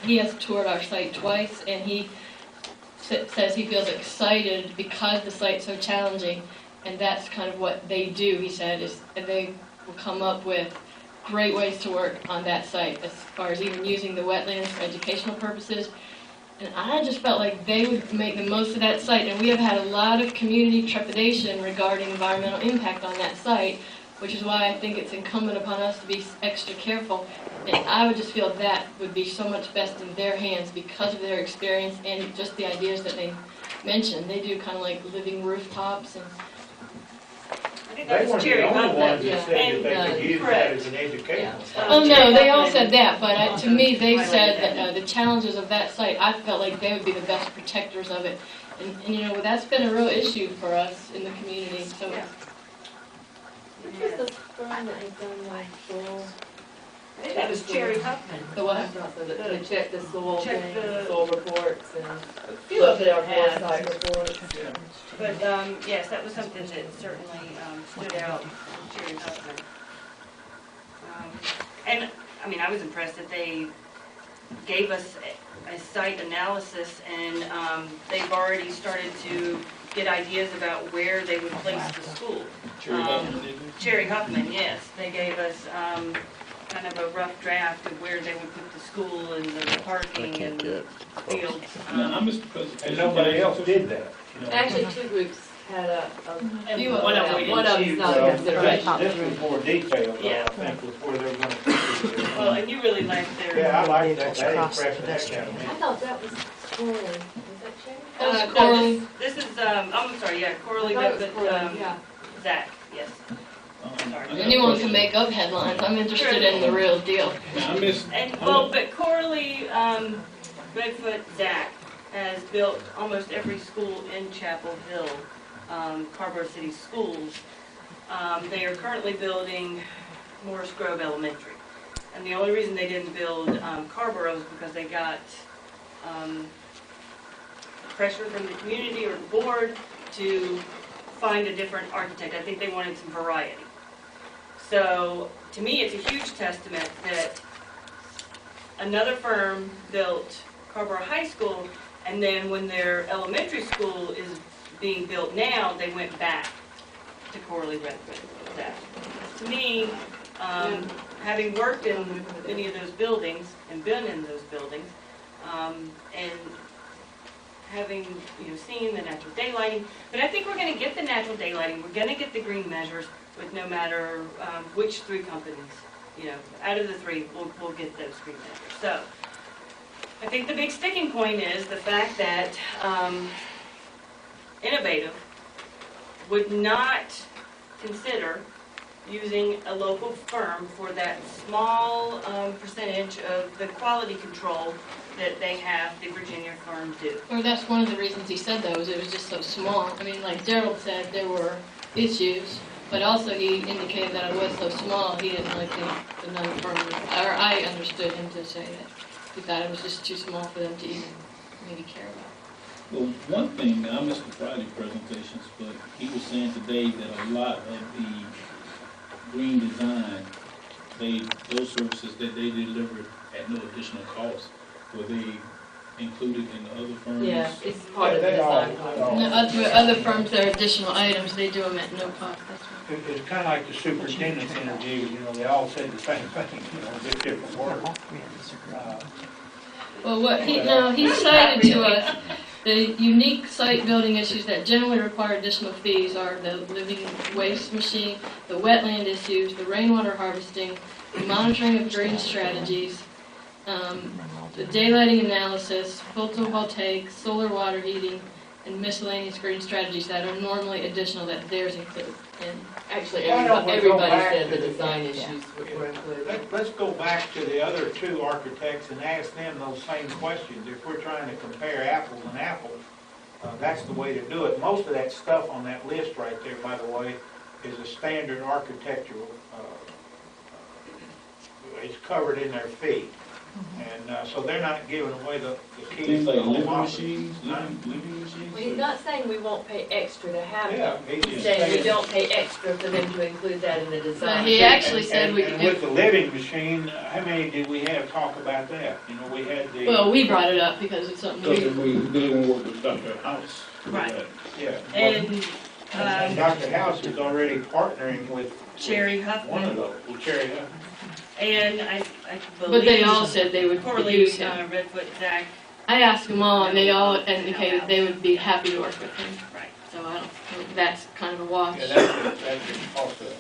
he has toured our site twice, and he says he feels excited because the site's so challenging, and that's kind of what they do, he said, is they will come up with great ways to work on that site, as far as even using the wetlands for educational purposes. And I just felt like they would make the most of that site, and we have had a lot of community trepidation regarding environmental impact on that site, which is why I think it's incumbent upon us to be extra careful. And I would just feel that would be so much best in their hands because of their experience and just the ideas that they mentioned. They do kind of like living rooftops, and I think that was Jerry Huffman. Huffman. That said that they could use that as an educational site. oh no, they all said that, but to me they said that the challenges of that site, I felt like they would be the best protectors of it. And you know, that's been a real issue for us in the community. So. Yeah. Which was the firm that has done like soil? I think that was Jerry Huffman. The what? They check the soil Check thing, the- soil reports and A few of them had. site reports. But yes, that was something that certainly stood out from Jerry Huffman. And I mean, I was impressed that they gave us a site analysis, and they've already started to get ideas about where they would place the school. Jerry Huffman, yes. They gave us kind of a rough draft of where they would put the school and the parking and fields. And nobody else did that. Actually, two groups had a And one of them we one of didn't them's choose. not considered. This was more detailed, though, Yeah. I think, was where they were going to put it. Well, and you really liked their. Yeah, I like that. That impressed the heck out of me. I thought that was Corley. Was that Sherry? That was No, Corley. this is, I'm sorry, yeah, Corley, I thought it but, was Corley, yeah. Zach, yes. Sorry. Anyone can make up headlines. I'm interested in the real deal. And, well, but Corley, Redfoot, Zach has built almost every school in Chapel Hill, Carborough City Schools. They are currently building Morris Grove Elementary. And the only reason they didn't build Carborough is because they got pressure from the community or the board to find a different architect. I think they wanted some variety. So, to me, it's a huge testament that another firm built Carborough High School, and then when their elementary school is being built now, they went back to Corley Redfoot. To me, having worked in many of those buildings and been in those buildings, and having, seen the natural daylighting, but I think we're going to get the natural daylighting, we're going to get the green measures with no matter which three companies, out of the three, we'll get those green measures. So, I think the big sticking point is the fact that Innovative would not consider using a local firm for that small percentage of the quality control that they have the Virginia firm do. Or that's one of the reasons he said that, was it was just so small. I mean, like Gerald said, there were issues, but also he indicated that it was so small, he didn't like the non-firm, or I understood him to say that he thought it was just too small for them to even maybe care about. Well, one thing, I missed the Friday presentations, but he was saying today that a lot of the green design, those services that they delivered at no additional cost, were they included in the other firms? Yeah, it's part of the design. No, other firms, there are additional items, they do them at no cost, that's right. It's kind of like the superintendent's interview, they all said the same thing, just different words. Well, what he cited to us, the unique site building issues that generally require additional fees are the living waste machine, the wetland issues, the rainwater harvesting, the monitoring of green strategies, the daylighting analysis, photovoltaic, solar water heating, and miscellaneous green strategies that are normally additional that theirs include. And Actually, Why don't we go everybody back said to the the- design issues were included. Let's go back to the other two architects and ask them those same questions. If we're trying to compare apples and apples, that's the way to do it. Most of that stuff on that list right there, by the way, is a standard architectural, it's covered in their fee. And so they're not giving away the keys Things to the like home living office. machines, living machines. Well, he's not saying we won't pay extra to have Yeah, them. he's He's just saying we saying. don't pay extra for them to include that in the design. he actually said we And could with do, the living machine, how many did we have talk about that? You know, we had the. well, we brought it up because it's something Because we, they don't work with Dr. House. Right. Yeah. And And Dr. House is already partnering with. Sherry One of Huffman, those, with Cherry Huffman. and I but believe. they all said they would Corley, use him. Redfoot, Zach, I asked them all, and they all indicated they would be happy to work with him. right. So I don't think that's kind of a wash. Yeah, that's the cost of it.